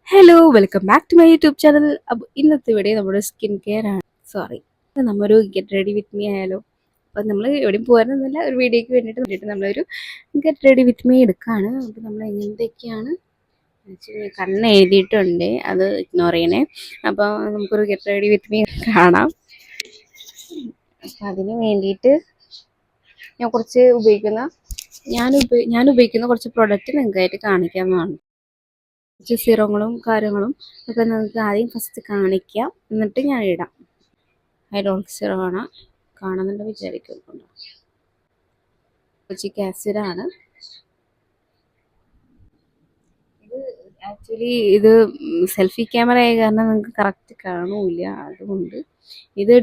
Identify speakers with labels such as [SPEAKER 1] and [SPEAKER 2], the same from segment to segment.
[SPEAKER 1] Hello welcome back to my YouTube channel. അപ്പോൾ ഇന്നത്തെ video നമ്മുടെ സ്കിൻ കെയർ ആണ്. സോറി, നമ്മൊരു ഗെറ്റ് റെഡി വിത്ത് മീ ആയാലോ. അപ്പം നമ്മൾ എവിടെയും പോകാനൊന്നുമില്ല, ഒരു വീഡിയോയ്ക്ക് വേണ്ടിയിട്ട് നമ്മളൊരു ഗെറ്റ് റെഡി വിത്ത് മീ എടുക്കുകയാണ്. അപ്പോൾ നമ്മൾ എന്തൊക്കെയാണ് ആക്ച്വലി കണ്ണ് എഴുതിയിട്ടുണ്ട്, അത് ഇഗ്നോർ ചെയ്യണേ. അപ്പോൾ നമുക്കൊരു ഗെറ്റ് റെഡി വിത്ത് മീ കാണാം. അപ്പം അതിന് വേണ്ടിയിട്ട് ഞാൻ ഉപയോഗിക്കുന്ന കുറച്ച് പ്രൊഡക്റ്റ് നിങ്ങൾക്കായിട്ട് കാണിക്കാവുന്നതാണ്. കുറച്ച് സിറങ്ങളും കാര്യങ്ങളും ഒക്കെ നിങ്ങൾക്ക് ആദ്യം ഫസ്റ്റ് കാണിക്കാം, എന്നിട്ട് ഞാൻ ഇടാം. ഹൈഡ്രോളിക് സിറമാണ്, കാണുന്നുണ്ട് വിചാരിക്കുന്നുണ്ട്. കൊച്ചിക് ആസിഡാണ് ഇത്. ആക്ച്വലി ഇത് സെൽഫി ക്യാമറ ആയ കാരണം നിങ്ങൾക്ക് കറക്റ്റ് കാണൂല, അതുകൊണ്ട് ഇത്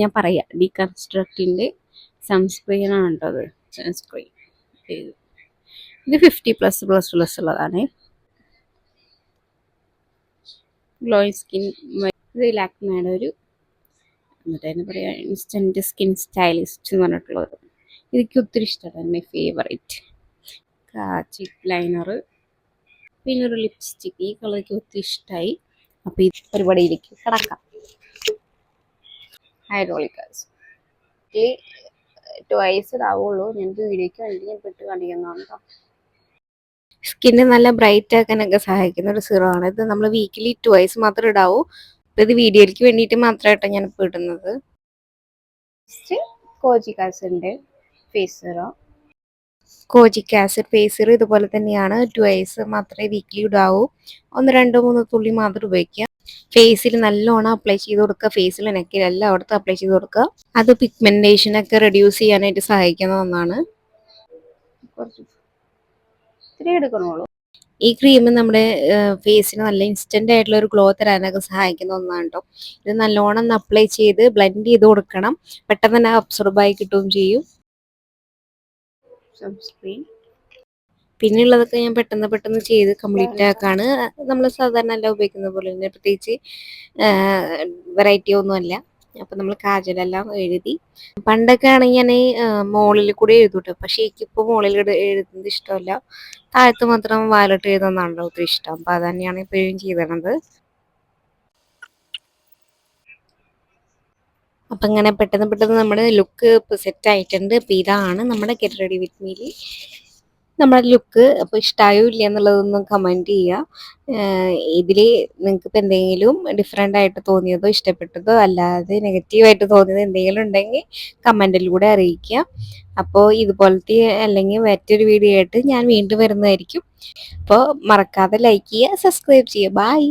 [SPEAKER 1] ഞാൻ പറയാം. ഡീകൺസ്ട്രക്റ്റിൻ്റെ സൺസ്ക്രീൻ ആണ് കേട്ടോ. അത് സൺസ്ക്രീൻ ഇത് 50+++ ഉള്ളതാണ്. Glowing skin. ഇത് ലാക്മേയുടെ ഒരു എന്നിട്ട് അതിന് പറയാം ഇൻസ്റ്റൻറ്റ് സ്കിൻ സ്റ്റൈലിസ്റ്റ് എന്ന് പറഞ്ഞിട്ടുള്ളത്. എനിക്ക് ഒത്തിരി ഇഷ്ടമാണ്, മൈ ഫേവറേറ്റ്. ചിക് ലൈനർ, പിന്നെ ഒരു ലിപ്സ്റ്റിക്ക്. ഈ കളർ എനിക്ക് ഒത്തിരി ഇഷ്ടമായി. അപ്പോൾ ഈ പരിപാടിയിലേക്ക് കിടക്കാം. ഹൈഡ്രോളിക് ആസിഡ് ഈ ട്വൈസ് ഇതാവുള്ളൂ. ഞാനിത് വീഡിയോയ്ക്ക് വേണ്ടി ഞാൻ ഇട്ട് കാണിക്കുന്നതാണ് കേട്ടോ. സ്കിന്ന് നല്ല ബ്രൈറ്റ് ആക്കാനൊക്കെ സഹായിക്കുന്ന ഒരു സിറം ആണ് ഇത്. നമ്മൾ വീക്കിലി ട്വൈസ് മാത്രമേ ഇടാവൂ. അപ്പോൾ ഇത് വീഡിയോയ്ക്ക് വേണ്ടിയിട്ട് മാത്രമായിട്ടോ ഞാനിപ്പോൾ ഇടുന്നത്. കോജിക് ആസിഡിൻ്റെ face serum. Kojic acid face serum ഇതുപോലെ തന്നെയാണ്. ട്വൈസ് മാത്രമേ വീക്കിലി ഇടാവൂ. 1, 2, 3 തുള്ളി മാത്രം ഉപയോഗിക്കുക. ഫേസിൽ നല്ലോണം അപ്ലൈ ചെയ്ത് കൊടുക്കുക. ഫേസിൽ നെക്കിൽ എല്ലായിടത്തും അപ്ലൈ ചെയ്ത് കൊടുക്കുക. അത് പിഗ്മെന്റേഷനൊക്കെ റെഡ്യൂസ് ചെയ്യാനായിട്ട് സഹായിക്കുന്ന ഒന്നാണ്. ഇത്തിരി എടുക്കണുള്ളൂ. ഈ ക്രീം നമ്മുടെ ഫേസിന് നല്ല ഇൻസ്റ്റന്റ് ആയിട്ടുള്ള ഒരു ഗ്ലോ തരാനൊക്കെ സഹായിക്കുന്ന ഒന്നാണ് കേട്ടോ. ഇത് നല്ലോണം ഒന്ന് അപ്ലൈ ചെയ്ത് ബ്ലെൻഡ് ചെയ്ത് കൊടുക്കണം. പെട്ടെന്ന് തന്നെ അബ്സോർബ് ആയി കിട്ടുകയും ചെയ്യും. സൺസ്ക്രീൻ പിന്നെയുള്ളതൊക്കെ ഞാൻ പെട്ടെന്ന് ചെയ്ത് കംപ്ലീറ്റ് ആക്കാണ്. നമ്മൾ സാധാരണ എല്ലാം ഉപയോഗിക്കുന്ന പോലെ തന്നെ, പ്രത്യേകിച്ച് വെറൈറ്റി ഒന്നുമല്ല. അപ്പം നമ്മൾ കാജലെല്ലാം എഴുതി. പണ്ടൊക്കെ ആണെങ്കിൽ ഞാൻ മുകളിൽ കൂടി എഴുതൂട്ടോ, പക്ഷേ എനിക്കിപ്പോൾ മുകളിൽ എഴുതുന്നത് ഇഷ്ടമല്ല. താഴത്ത് മാത്രം വാലിട്ട് എഴുതുന്നതാണല്ലോ ഒത്തിരി ഇഷ്ടം. അപ്പം അത് തന്നെയാണ് ഇപ്പോഴും ചെയ്തത്. അപ്പം ഇങ്ങനെ പെട്ടെന്ന് നമ്മുടെ ലുക്ക് ഇപ്പോൾ സെറ്റ് ആയിട്ടുണ്ട്. അപ്പം ഇതാണ് നമ്മുടെ ഗെറ്റ് റെഡി വിത്ത് മീയിൽ നമ്മുടെ ലുക്ക്. അപ്പോൾ ഇഷ്ടമായോ ഇല്ല എന്നുള്ളതൊന്നും കമൻറ്റ് ചെയ്യുക. ഇതിൽ നിങ്ങൾക്ക് ഇപ്പോൾ എന്തെങ്കിലും ഡിഫറെൻ്റ് ആയിട്ട് തോന്നിയതോ ഇഷ്ടപ്പെട്ടതോ അല്ലാതെ നെഗറ്റീവായിട്ട് തോന്നിയത് എന്തെങ്കിലും ഉണ്ടെങ്കിൽ കമൻറ്റിലൂടെ അറിയിക്കുക. അപ്പോൾ ഇതുപോലത്തെ അല്ലെങ്കിൽ മറ്റൊരു വീഡിയോ ആയിട്ട് ഞാൻ വീണ്ടും വരുന്നതായിരിക്കും. അപ്പോൾ മറക്കാതെ ലൈക്ക് ചെയ്യുക, സബ്സ്ക്രൈബ് ചെയ്യുക. ബൈ.